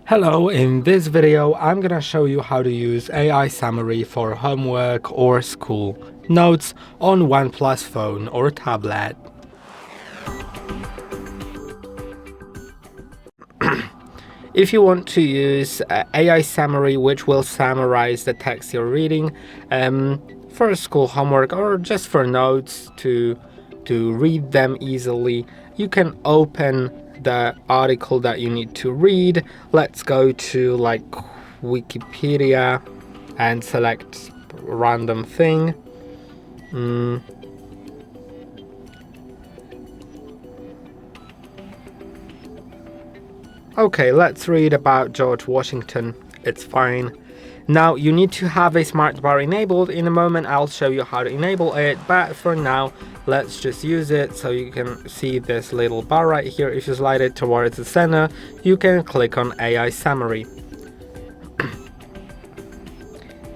Hello, in this video I'm gonna show you how to use AI summary for homework or school notes on OnePlus phone or tablet. If you want to use AI summary, which will summarize the text you're reading for school homework or just for notes to read them easily, you can open the article that you need to read. Let's go to like Wikipedia and select random thing. Okay, let's read about George Washington. It's fine. Now you need to have a smart bar enabled. In a moment I'll show you how to enable it, but for now let's just use it. So you can see this little bar right here. If you slide it towards the center, you can click on AI summary.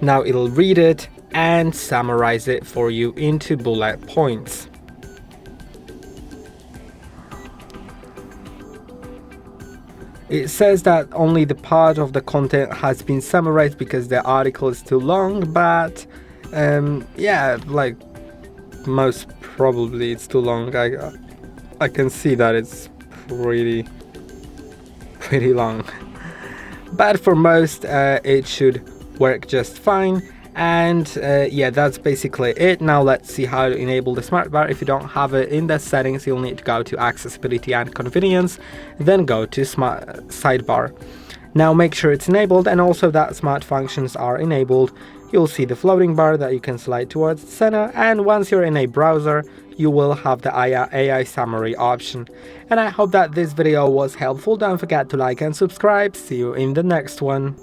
Now it'll read it and summarize it for you into bullet points. It says that only the part of the content has been summarized because the article is too long, but yeah, like most probably it's too long. I can see that it's pretty long, but for most it should work just fine. And yeah, that's basically it. Now let's see how to enable the smart bar. If you don't have it in the settings, you'll need to go to accessibility and convenience, then go to smart sidebar. Now make sure it's enabled and also that smart functions are enabled. You'll see the floating bar that you can slide towards the center, and once you're in a browser you will have the AI summary option. And I hope that this video was helpful. Don't forget to like and subscribe. See you in the next one.